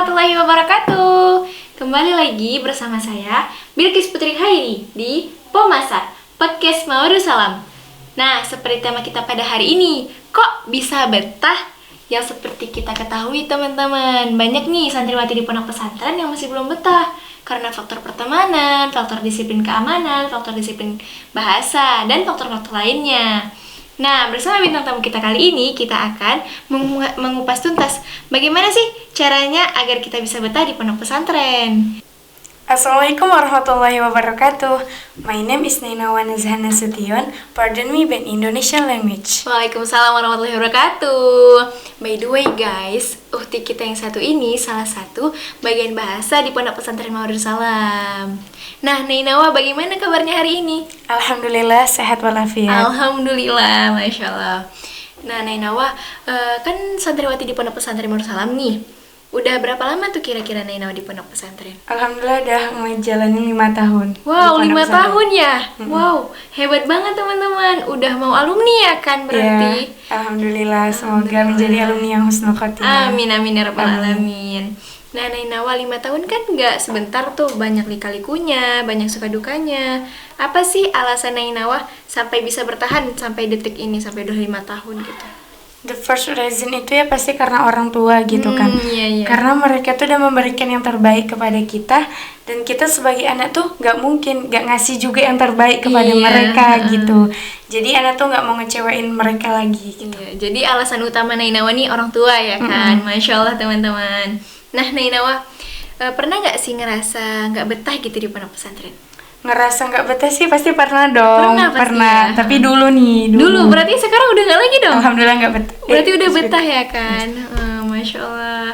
warahmatullahi wabarakatuh. Kembali lagi bersama saya Bilqis Putri Khairi di Pomasa Podcast Mawadah Salam. Nah, seperti tema kita pada hari ini, kok bisa betah? Yang seperti kita ketahui teman-teman, banyak nih santriwati di pondok pesantren yang masih belum betah karena faktor pertemanan, faktor disiplin keamanan, faktor disiplin bahasa, dan faktor-faktor lainnya. Nah, bersama bintang tamu kita kali ini, kita akan mengupas tuntas bagaimana sih caranya agar kita bisa betah di pondok pesantren. Assalamualaikum warahmatullahi wabarakatuh. My name is Nainawa Nazhana Sution. Pardon me by Indonesian language. Waalaikumsalam warahmatullahi wabarakatuh. By the way guys, ukti kita yang satu ini salah satu bagian bahasa di pondok pesantren Mawadah Salam. Nah, Nainawa, bagaimana kabarnya hari ini? Alhamdulillah sehat walafiat. Alhamdulillah, Masya Allah. Nah, Nainawa, kan santriwati di pondok pesantren Mawadah Salam nih. Udah berapa lama tuh kira-kira Nainawa di pondok pesantren? Alhamdulillah udah ngejalanin 5 tahun. Wow, 5 di pondok pesantren. tahun ya? Wow, hebat banget teman-teman. Udah mau alumni ya kan berarti? Ya, Alhamdulillah, semoga menjadi alumni yang husnul khotimah. Amin, amin ya rabbal alamin. Nah, Nainawa 5 tahun kan nggak sebentar tuh, banyak lika-likunya, banyak suka dukanya. Apa sih alasan Nainawa sampai bisa bertahan sampai detik ini, sampai udah 5 tahun gitu? The first reason itu ya pasti karena orang tua gitu kan. Iya. Karena mereka tuh udah memberikan yang terbaik kepada kita, dan kita sebagai anak tuh nggak mungkin nggak ngasih juga yang terbaik kepada Iya. mereka gitu. Jadi anak tuh nggak mau ngecewain mereka lagi gitu. Iya, jadi alasan utama Nainawa nih orang tua ya kan? Masya Allah teman-teman. Nah, Nainawa, pernah nggak sih ngerasa nggak betah gitu di pondok pesantren? Ngerasa nggak betah sih pasti pernah dong. Pernah pasti ya. Tapi dulu nih. Dulu, berarti sekarang udah nggak lagi dong? Alhamdulillah nggak betah. Berarti udah betah ya kan? Masya Allah.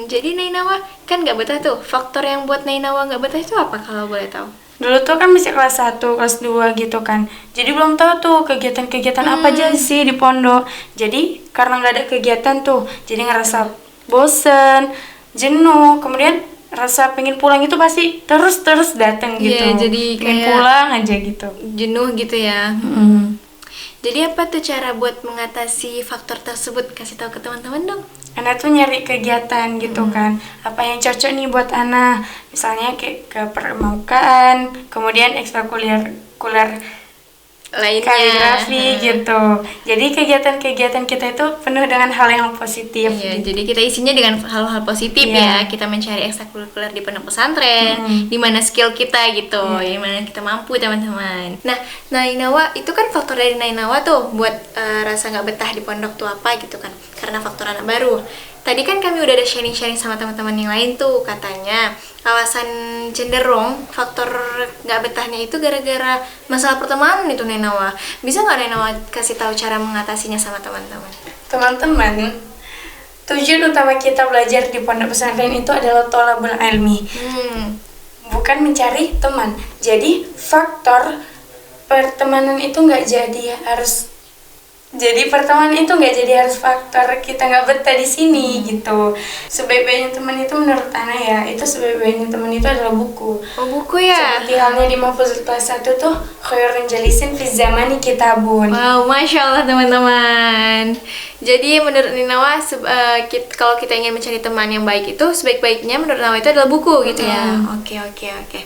Jadi Nainawa kan nggak betah tuh. Faktor yang buat Nainawa nggak betah itu apa kalau boleh tahu? Dulu tuh kan masih kelas 1, kelas 2 gitu kan. Jadi belum tahu tuh kegiatan-kegiatan apa aja sih di pondok. Jadi karena nggak ada kegiatan tuh, jadi ngerasa bosen, jenuh, kemudian rasa pengen pulang itu pasti terus datang gitu. Iya, jadi pengen kayak pulang aja gitu. jenuh gitu ya. Jadi apa tuh cara buat mengatasi faktor tersebut? Kasih tahu ke teman-teman dong. Anak tuh nyari kegiatan gitu kan, apa yang cocok nih buat anak, misalnya kayak ke permukaan, kemudian ekstrakurikuler Lainnya. kaligrafi gitu. Jadi kegiatan-kegiatan kita itu penuh dengan hal yang positif. Iya, jadi kita isinya dengan hal-hal positif ya. Kita mencari ekstrakurikuler di pondok pesantren, di mana skill kita gitu, di mana kita mampu teman-teman. Nah, Nainawa itu kan faktor dari Nainawa tuh buat rasa nggak betah di pondok tuh apa gitu kan? Karena faktor anak baru. Tadi kan kami udah ada sharing-sharing sama teman-teman yang lain tuh, katanya alasan cenderung faktor nggak betahnya itu gara-gara masalah pertemanan itu Nainawa. Bisa nggak Nainawa kasih tahu cara mengatasinya sama teman-teman? Teman-teman, tujuan utama kita belajar di pondok pesantren itu adalah thalabul ilmi, bukan mencari teman. Jadi faktor pertemanan itu nggak jadi harus. Jadi pertemanan itu nggak jadi harus faktor kita nggak betah di sini gitu. Sebaik-baiknya teman itu menurut Ana ya, itu sebaik-baiknya teman itu adalah buku. Oh, buku ya? Seperti halnya di Mahfuz kelas 1 tuh khairun jalisin fi zamani kitabun. Wow, Masya Allah teman-teman. Jadi menurut Nainawa, kalau kita ingin mencari teman yang baik itu, sebaik-baiknya menurut Nainawa itu adalah buku gitu ya. Oke.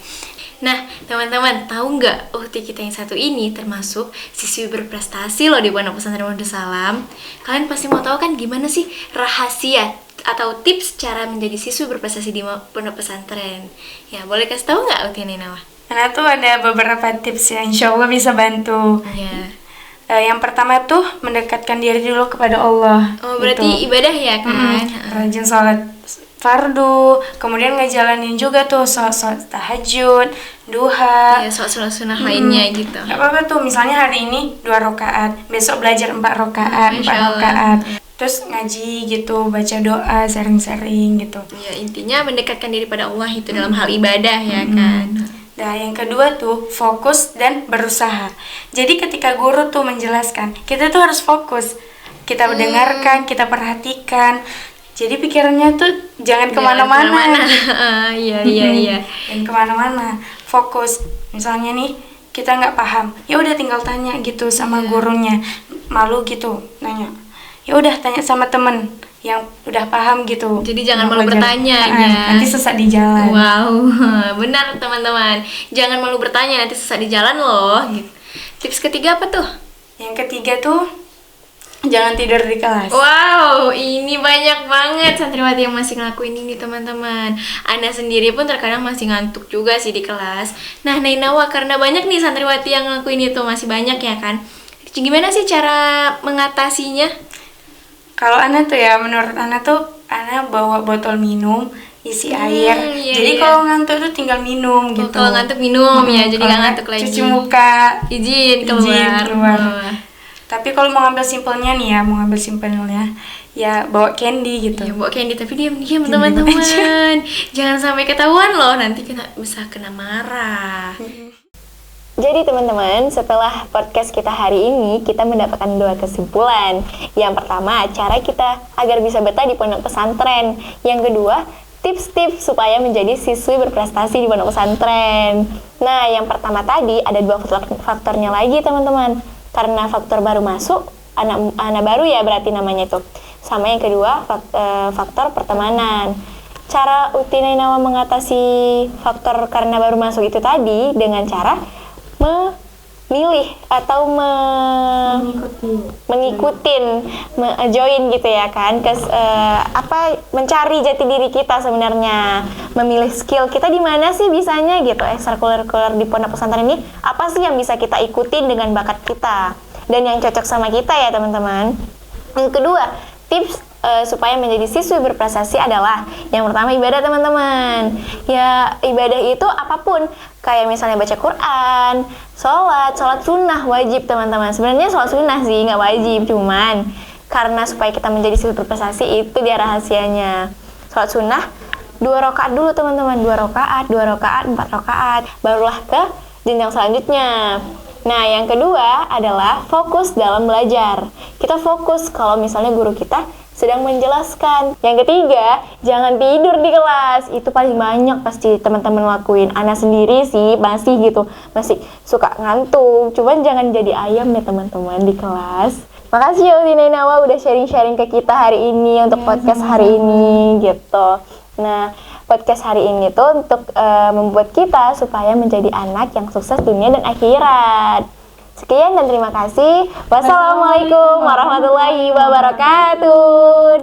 Nah, teman-teman, tahu nggak ukti kita yang satu ini termasuk siswi berprestasi loh di pondok pesantren Mawadah Salam. Kalian pasti mau tahu kan gimana sih rahasia atau tips cara menjadi siswi berprestasi di pondok pesantren? Ya, boleh kasih tahu nggak ukti Nainawa? Karena tuh ada beberapa tips ya, insya Allah bisa bantu. Ya. Yang pertama tuh mendekatkan diri dulu kepada Allah. Oh, berarti ibadah ya kan? Rajin sholat fardu, kemudian ngejalanin juga tuh sholat tahajud, duha. Ya, sholat sunah lainnya gitu. Gak apa-apa tuh, misalnya hari ini 2 rakaat, besok belajar 4 rakaat, 4 Masya Allah. rakaat. Terus ngaji gitu, baca doa sering-sering gitu. Ya, intinya mendekatkan diri pada Allah itu dalam hal ibadah ya kan. Nah, yang kedua tuh fokus dan berusaha. Jadi ketika guru tuh menjelaskan, kita tuh harus fokus. Kita mendengarkan, kita perhatikan. Jadi pikirannya tuh jangan kemana-mana. Iya. Dan kemana-mana, fokus. Misalnya nih kita nggak paham, ya udah tinggal tanya gitu sama gurunya. Malu gitu nanya, ya udah tanya sama temen. yang udah paham gitu. Jadi jangan Mau malu belajar. bertanya Nanti sesat di jalan. Wow, benar teman-teman. Jangan malu bertanya, nanti sesat di jalan loh. Gitu. Tips ketiga apa tuh? Yang ketiga tuh jangan tidur di kelas. Wow, ini banyak banget santriwati yang masih ngelakuin ini teman-teman. Anda sendiri pun terkadang masih ngantuk juga sih di kelas. Nah, Nainawa, karena banyak nih santriwati yang ngelakuin itu, masih banyak ya kan? Gimana sih cara mengatasinya? Kalau Ana tuh ya, menurut Ana tuh Ana bawa botol minum isi air. Iya, Jadi iya. kalau ngantuk tuh tinggal minum gitu. Kalau ngantuk minum ya, jadi kalau nggak ngantuk lagi. Cuci muka, Izin keluar. keluar. Tapi kalau mau ngambil simpelnya nih ya, mau ngambil simpelnya ya bawa candy gitu. Ya, bawa candy tapi diam-diam Diam-diam teman-teman. Jangan sampai ketahuan loh, nanti bisa kena marah. Jadi teman-teman, setelah podcast kita hari ini, kita mendapatkan 2 kesimpulan. Yang pertama, cara kita agar bisa betah di pondok pesantren. Yang kedua, tips-tips supaya menjadi siswi berprestasi di pondok pesantren. Nah, yang pertama tadi ada 2 faktornya lagi teman-teman. Karena faktor baru masuk, anak baru ya berarti namanya itu. Sama yang kedua, faktor pertemanan. Cara Uti Nainawa mengatasi faktor karena baru masuk itu tadi dengan cara memilih atau join gitu ya kan, mencari jati diri kita sebenarnya, memilih skill kita di mana sih bisanya gitu, ekstrakurikuler di pondok pesantren ini apa sih yang bisa kita ikutin dengan bakat kita dan yang cocok sama kita ya teman-teman. Yang kedua, tips supaya menjadi siswi berprestasi adalah yang pertama ibadah teman-teman. Ya ibadah itu apapun, kayak misalnya baca Quran, sholat sunnah wajib teman-teman. Sebenarnya sholat sunnah sih nggak wajib, cuman karena supaya kita menjadi siswi berprestasi itu dia rahasianya. Sholat sunnah 2 rakaat dulu teman-teman, 2 rakaat, 4 rakaat, barulah ke jenjang selanjutnya. Nah, yang kedua adalah fokus dalam belajar. Kita fokus kalau misalnya guru kita sedang menjelaskan. Yang ketiga, jangan tidur di kelas. Itu paling banyak pasti teman-teman lakuin. Ana sendiri sih masih suka ngantuk. Cuman jangan jadi ayam ya teman-teman di kelas. Makasih ya Uti Nainawa udah sharing-sharing ke kita hari ini untuk podcast hari ini gitu. Nah, podcast hari ini tuh untuk membuat kita supaya menjadi anak yang sukses dunia dan akhirat. Sekian dan terima kasih. Wassalamualaikum warahmatullahi wabarakatuh.